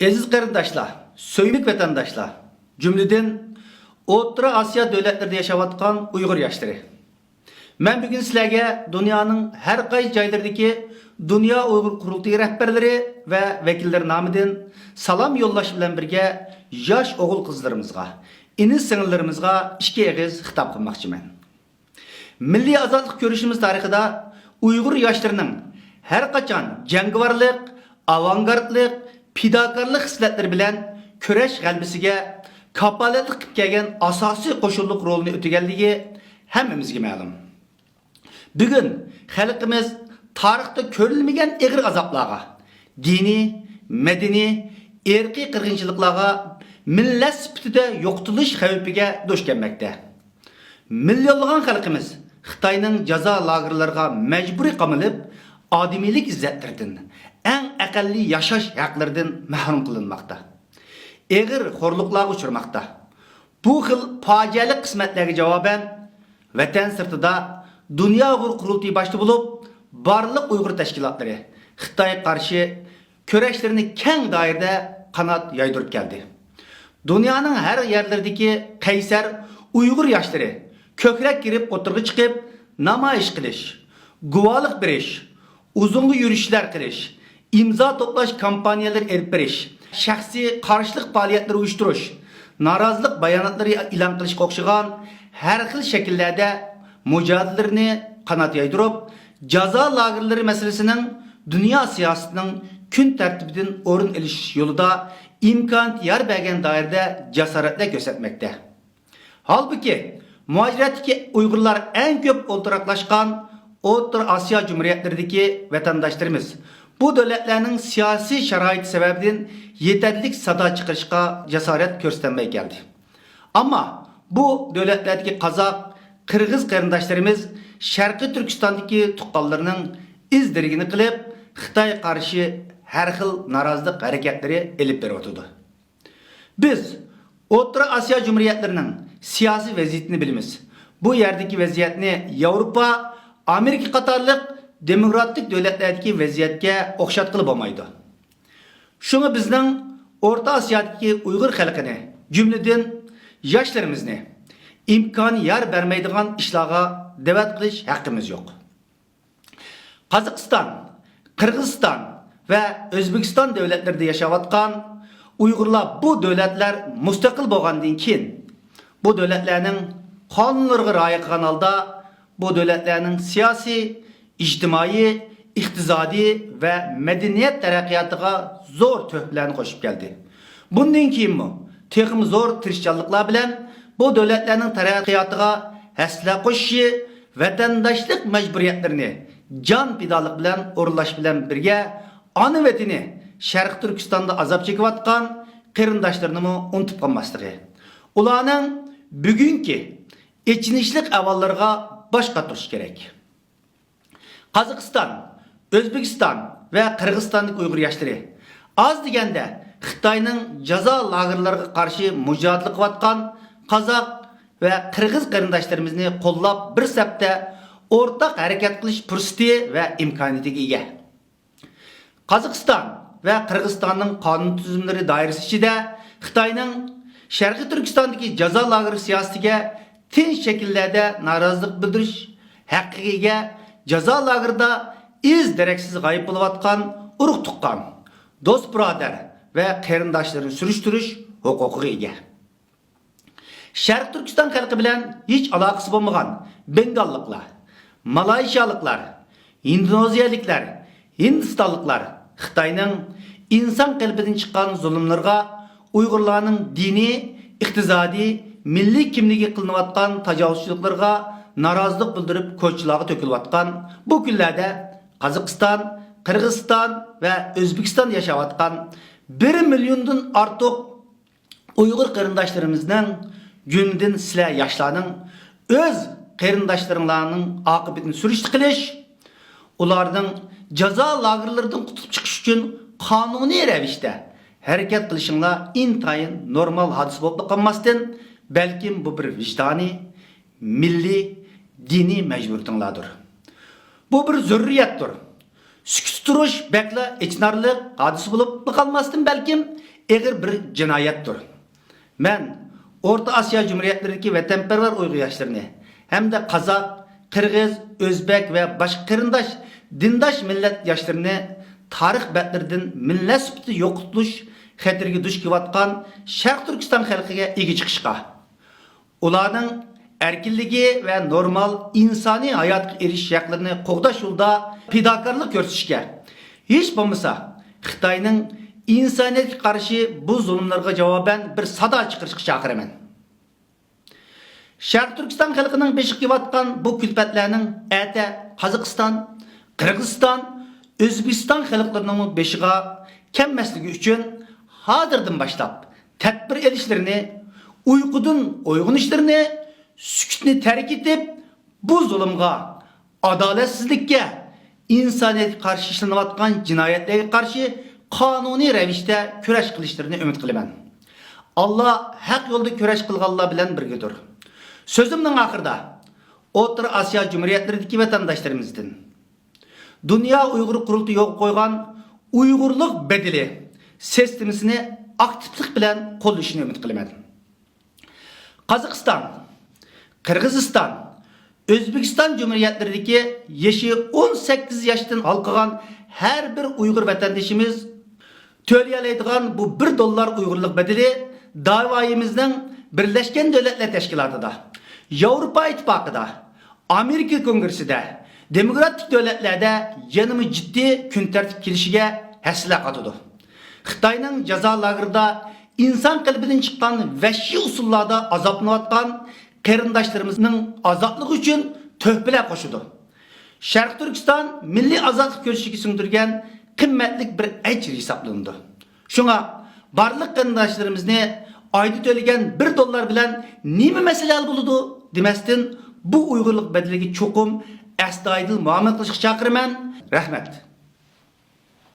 Aziz qarindoshlar, söylik vatandaşlar, cümleden O'rta Asiya devletlerinde yaşayotgan Uyg'ur yoshlari. Men bugun sizlarga dunyoning har qaysi joylaridagi Dünya Uyg'ur qurultiyi rahbarlari va vakillar nomidan salom yo'llash bilan birga yosh o'g'il qizlarimizga, iniz singillarimizga ikki og'iz xitob qilmoqchiman. Milliy ozodlik ko'rishimiz tarixida Uyg'ur yoshlarining har qachon jangovarlik, avangardlik, fidokorlik hislatlari bilan kurash g'albisiga kapolatlik qilib kelgan asosiy qo'shinlik rolini o'taganligi hammamizga ma'lum. Bugun xalqimiz tarixda ko'rilmagan og'ir azoblarga, diniy, madaniy, irqiy qirg'inchiliklarga, millat sifatida yo'qotilish xavfiga duch kelmoqda. Millionlagan xalqimiz Xitoyning jazo lagerlariga majburiy qamalib, odamiylik izzatlaridan, eng aqalli yashash haqlaridan mahrum qilinmoqda. Eg'ir xo'rliqlarga uchirmoqda. Bu xil fojiali qismatlarga javoban vatan sirtida Dünya Uyg'ur qurultiyi boshda bo'lib, barliq Uyg'ur tashkilotlari Xitoyga qarshi kurashlarini keng doirada qanot yaydirib keldi. Dunyoning har yerlaridagi qaysar Uyg'ur yoshlari ko'krak kirib o'tirg'i chiqib, namoyish qilish, guvohlik berish, uzungi yurishlar qilish, imzo to'plash kampaniyalari elib berish, shaxsiy qarshilik faoliyatlari uyushtirish, norozilik bayonotlari e'lon qilishga o'xshagan har xil shakllarda mujodalarini qanot yaydirib, jazo lagerlari masalasining dunyo siyosatining kun tartibidan o'rin olish yo'lida imkoniyat yar bergan doirada jasoratlar ko'rsatmoqda. Halbuki muajiratdagi Uyg'urlar eng ko'p o'ltiraqlashgan O'rta Osiyo Cumhuriyetlerideki vatandaşlarımız bu devletlerinin siyasi şaraiti sebebinden yeterlilik sada çıkışka cesaret göstermeye geldi. Ama bu devletlerdeki Kazak, Kırgız qarindoshlarimiz Şarkı Türkistan'daki tuqqanlarının izdirigini qilib, Xitoy qarshi har xil norozilik harakatlari elib beryotdi. Biz O'rta Osiyo Cumhuriyetlerining siyasi vaziyatini bilamiz. Bu yerdeki vaziyatni Yevropa, Amerika qatorliq demokratik davlatlardagi vaziyatga o'xshatqili bo'lmaydi. Shunga bizning O'rta Osiyodagi Uyg'ur xalqini, jumladan yoshlarimizni imkon yar bermaydigan ishlarga da'vat qilish haqqimiz yo'q. Qozog'iston, Qirg'iziston va O'zbekiston davlatlarida yashayotgan Uyg'urlar bu davlatlar mustaqil bo'lgandan keyin bu davlatlarning qonunlariga rioya qilgan holda bu davlatlarning siyosiy, ijtimoiy, iqtisodiy va madaniyat taraqqiyotiga zo'r to'plarni qo'shib keldi. Bundan keyinmi texnik zo'r tirishchanliklar bilan bu davlatlarning taraqqiyotiga hassa qo'shishi, vatandoshlik majburiyatlarini jon fidolik bilan o'rinlash bilan birga ona vatani Sharq Turkistonda azob chekayotgan qarindoshlarni unutib qolmasligi. Ularning bugungi ichinishlik avvallariga boshqa turish kerak. Qozog'iston, O'zbekiston va Qirg'izistondagi Uyg'ur yoshlari az deganda Xitoyning jazo lagerlariga qarshi mujodala qilayotgan qozoq va qirg'iz qarindoshlarimizni qo'llab bir safda o'rtaq harakat qilish fursati va imkoniyatiga ega. Qozog'iston va Qirg'izistonning qonun tuzumlari doirasi ichida Xitoyning Sharqiy Turkistondagi jazo lageri siyosatiga tinch shakllarda norozilik bildirish haqqiga jazo lagerida iz daraksiz g'oyib bo'layotgan urug' tuqqan, do'st birodar va qarindoshlarini surishtirish huquqiga ega. Sharq Turkiston xalqi bilan hech aloqasi bo'lmagan bengalliklar, malayziyaliklar, indoneziyaliklar, hindistonliklar Xitoyning inson qalbidan chiqqan zulmlarga, Uyg'urlarning diniy, iqtisodiy, milliy kimligi qilinayotgan tajovuzchiliklarga norozilik bildirib ko'chalarga to'kilayotgan bu kunlarda Qozog'iston, Qirg'iziston va O'zbekiston yashayotgan 1 milliondan ortiq Uyg'ur qarindoshlarimizning gündan sizlar yoshlarning o'z qarindoshlaringlarning oqibatini surishti qilish, ularning jazo lagerlaridan qutulib chiqish uchun qonuniy ravishda harakat qilishinglar intayin normal hodisa bo'lib qolmasdan, balkim bu bir vijdoniy, milliy, diniy majburiyatinglardir. Bu bir zurriyatdir. sükut turuş bekla ichinarlıq hadisi bulup kalmasın belkim ağır bir cinayettir. Men Orta Asya Cumhuriyetlerindeki vatanperver Uyghur yaşlarını hem de Kazak, Kırgız, Özbek ve başka kırındaş, dindaş millet yaşlarını tarih betlerden millet süpti yokutuş xatirga duch kelayotgan Sharq Turkiston xalqiga ega chiqishga, ularning erkinligi va normal insoniy hayotga erishish haqlarini qo'g'dash yo'lida fidokorlik ko'rsatishga, hech bo'lmasa Xitoyning insoniyatga qarshi bu zulmlarga javoban bir sado chiqarishga chaqiraman. Sharq Turkiston xalqining beshi kelayotgan bu kulfatlarning ata Qozog'iston, Qirg'iziston, O'zbekiston xalqlarining beshiga kelmasligi uchun hazırdan başlap tedbir edişlerini, uykudan uyg'onishlarni, sükutni terk etip bu zulümga, adaletsizlikka, insaniyetga qarshi ishlanayotgan jinoyatlarga qarshi qonuniy ravishda kurash qilishlarini umid qilaman. Allah haq yo'lda kurash qilganlar bilan birgadir. Sözümning oxirida O'rta Osiyo Cumhuriyetlerindeki vatandaşlarımızdan Dünya Uyghur Qurultayı yo'q qo'ygan Uyg'urlik bedeli sistemisini aktiflik bilen qo'llashini umid qilaman. Qozog'iston, Qirg'iziston, O'zbekiston Cumhuriyetlerindeki yaşı 18 yaşdan alqıgan her bir Uyghur vatandaşımız to'laydigan bu $1 Uyg'urlik bedeli davayimizning Birleşken Devletler Teşkilatı'da, Avrupa İttifakı'da, Amerika Kongresi'de, demokratik devletlerde yanımı ciddi gün tertip kelişige hasila qatıdı. Xitoyning jazo lagerida inson qalbidan chiqqan vahshiy usullarda azoblanayotgan qarindoshlarimizning ozotligi uchun to'hpilar qo'shidi. Sharq Turkiston milliy ozodlik ko'rishiga singdirgan qimmatli bir ajr hisoblandi. Shunga barliq qarindoshlarimizni oyda to'lagan $1 bilan nima masala bo'ladi demasdan bu Uyg'urlik bedeliga cho'qim astoydil muomala qilishga chaqiraman. Rahmat.